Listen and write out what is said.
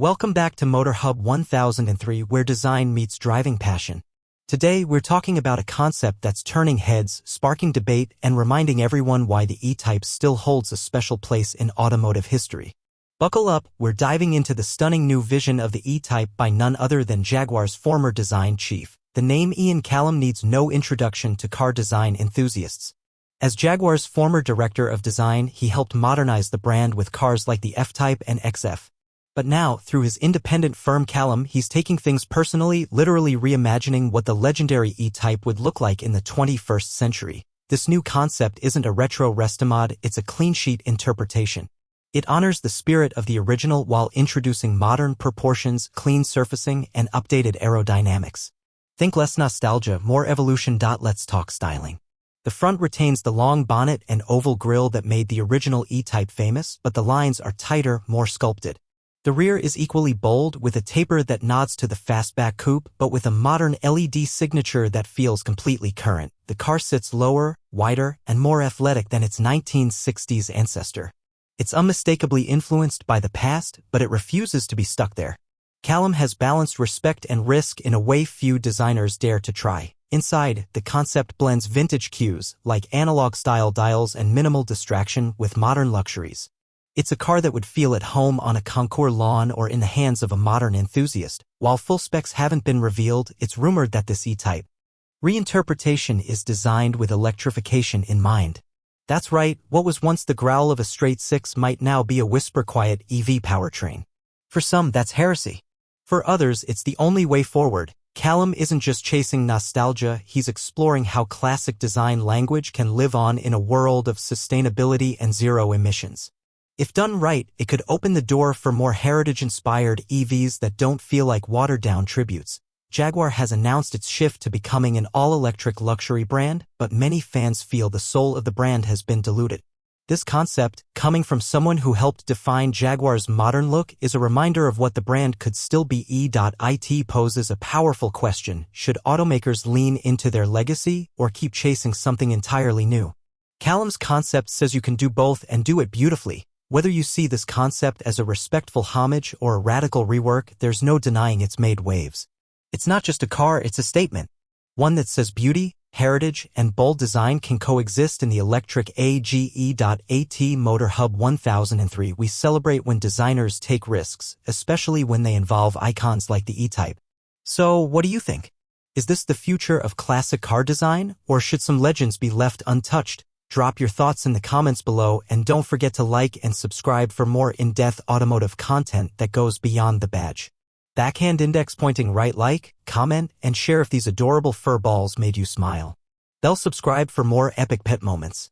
Welcome back to Motor Hub 1003, where design meets driving passion. Today, we're talking about a concept that's turning heads, sparking debate, and reminding everyone why the E-Type still holds a special place in automotive history. Buckle up, we're diving into the stunning new vision of the E-Type by none other than Jaguar's former design chief. The name Callum needs no introduction to car design enthusiasts. As Jaguar's former director of design, he helped modernize the brand with cars like the F-Type and XF. But now, through his independent firm Callum, he's taking things personally, literally reimagining what the legendary E-Type would look like in the 21st century. This new concept isn't a retro restomod, it's a clean-sheet interpretation. It honors the spirit of the original while introducing modern proportions, clean surfacing, and updated aerodynamics. Think less nostalgia, more evolution. Let's talk styling. The front retains the long bonnet and oval grille that made the original E-Type famous, but the lines are tighter, more sculpted. The rear is equally bold, with a taper that nods to the fastback coupe, but with a modern LED signature that feels completely current. The car sits lower, wider, and more athletic than its 1960s ancestor. It's unmistakably influenced by the past, but it refuses to be stuck there. Callum has balanced respect and risk in a way few designers dare to try. Inside, the concept blends vintage cues, like analog-style dials and minimal distraction, with modern luxuries. It's a car that would feel at home on a concours lawn or in the hands of a modern enthusiast. While full specs haven't been revealed, it's rumored that this E-Type reinterpretation is designed with electrification in mind. That's right, what was once the growl of a straight six might now be a whisper-quiet EV powertrain. For some, that's heresy. For others, it's the only way forward. Callum isn't just chasing nostalgia, he's exploring how classic design language can live on in a world of sustainability and zero emissions. If done right, it could open the door for more heritage-inspired EVs that don't feel like watered-down tributes. Jaguar has announced its shift to becoming an all-electric luxury brand, but many fans feel the soul of the brand has been diluted. This concept, coming from someone who helped define Jaguar's modern look, is a reminder of what the brand could still be. It poses a powerful question: should automakers lean into their legacy or keep chasing something entirely new? Callum's concept says you can do both and do it beautifully. Whether you see this concept as a respectful homage or a radical rework, there's no denying it's made waves. It's not just a car, it's a statement. One that says beauty, heritage, and bold design can coexist in the electric AGE.AT. Motor Hub 1003. We celebrate when designers take risks, especially when they involve icons like the E-Type. So, what do you think? Is this the future of classic car design, or should some legends be left untouched? Drop your thoughts in the comments below, and don't forget to like and subscribe for more in-depth automotive content that goes beyond the badge. Backhand index pointing right. Like, comment, and share if these adorable fur balls made you smile. They'll subscribe for more epic pet moments.